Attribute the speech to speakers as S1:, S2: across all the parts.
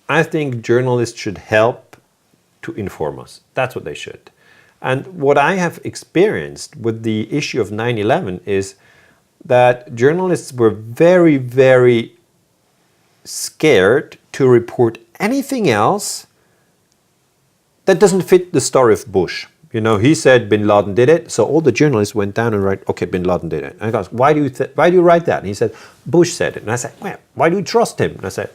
S1: I think journalists should help to inform us. That's what they should. And what I have experienced with the issue of 9/11 is that journalists were very, very scared to report anything else that doesn't fit the story of Bush. You know, he said Bin Laden did it, so all the journalists went down and write, okay, Bin Laden did it. And I goes, why do you write that? And he said, Bush said it. And I said, well, why do you trust him? And I said,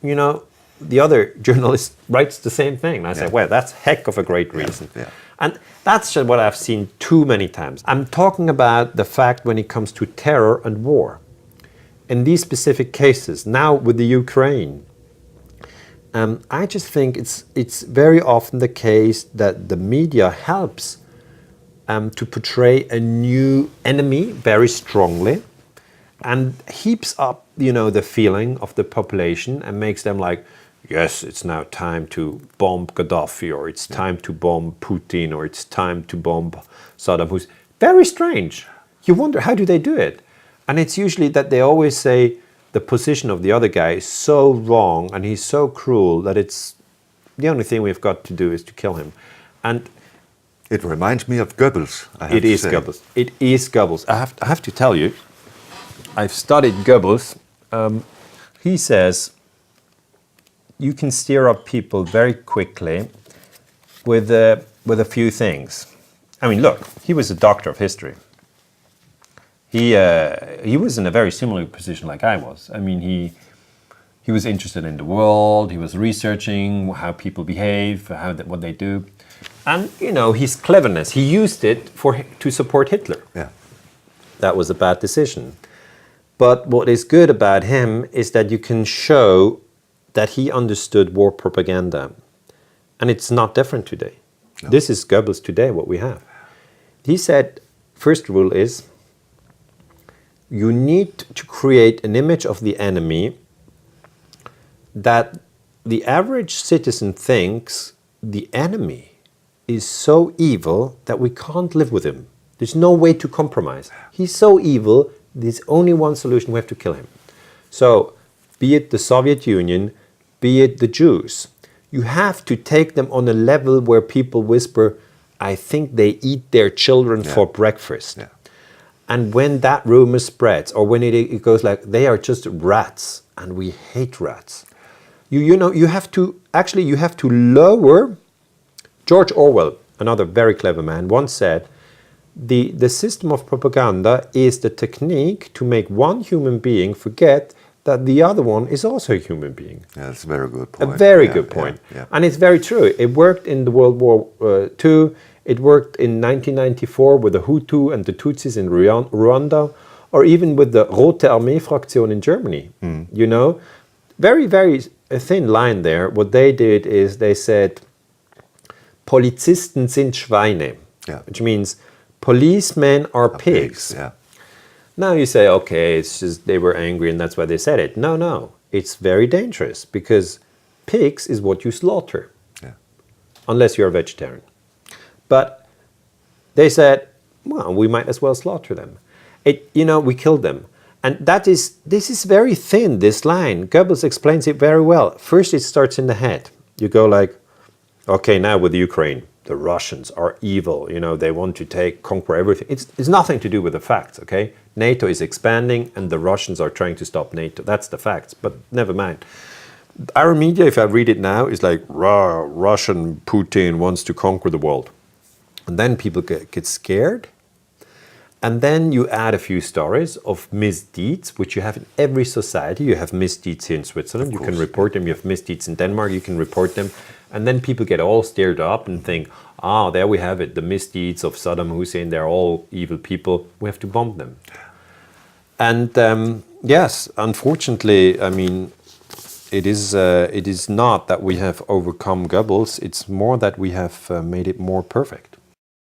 S1: you know, the other journalist writes the same thing. And I said, well, that's heck of a great reason.
S2: Yeah.
S1: And that's just what I've seen too many times. I'm talking about the fact when it comes to terror and war. In these specific cases, now with the Ukraine, I just think it's very often the case that the media helps to portray a new enemy very strongly and heaps up, you know, the feeling of the population and makes them like, yes, it's now time to bomb Gaddafi, or it's time to bomb Putin, or it's time to bomb Saddam Hussein. Very strange. You wonder, how do they do it? And it's usually that they always say the position of the other guy is so wrong and he's so cruel that it's the only thing we've got to do is to kill him. And
S2: it reminds me of Goebbels.
S1: It is Goebbels. It is Goebbels. I have to tell you, I've studied Goebbels. He says you can steer up people very quickly with a few things. I mean, look, he was a doctor of history. He was in a very similar position like I was. I mean, he was interested in the world. He was researching how people behave, what they do, and you know his cleverness. He used it to support Hitler.
S2: Yeah,
S1: that was a bad decision. But what is good about him is that you can show that he understood war propaganda, and it's not different today. No. This is Goebbels today. What we have. He said, first rule is, you need to create an image of the enemy that the average citizen thinks the enemy is so evil that we can't live with him. There's no way to compromise. He's so evil, there's only one solution, we have to kill him. So, be it the Soviet Union, be it the Jews, you have to take them on a level where people whisper, I think they eat their children for breakfast. Yeah. And when that rumor spreads, or when it goes like, they are just rats, and we hate rats. You have to lower. George Orwell, another very clever man, once said, the system of propaganda is the technique to make one human being forget that the other one is also a human being.
S2: Yeah, that's a very good point.
S1: A very good point. Yeah. And it's very true. It worked in the World War II. It worked in 1994 with the Hutu and the Tutsis in Rwanda, or even with the Rote Armee-Fraktion in Germany. You know, very, very thin line there. What they did is they said, Polizisten sind Schweine, which means policemen are pigs.
S2: Yeah.
S1: Now you say, okay, it's just they were angry and that's why they said it. No, it's very dangerous because pigs is what you slaughter, unless you're a vegetarian. But they said, well, we might as well slaughter them. We killed them. And this is very thin, this line. Goebbels explains it very well. First, it starts in the head. You go like, okay, now with Ukraine, the Russians are evil. You know, they want to conquer everything. It's nothing to do with the facts, okay? NATO is expanding and the Russians are trying to stop NATO. That's the facts, but never mind. Our media, if I read it now, is like, Russian Putin wants to conquer the world. And then people get scared. And then you add a few stories of misdeeds, which you have in every society. You have misdeeds here in Switzerland. You can report them. You have misdeeds in Denmark. You can report them. And then people get all stirred up and think, there we have it. The misdeeds of Saddam Hussein, they're all evil people. We have to bomb them. And yes, unfortunately, I mean, it is not that we have overcome Goebbels. It's more that we have made it more perfect.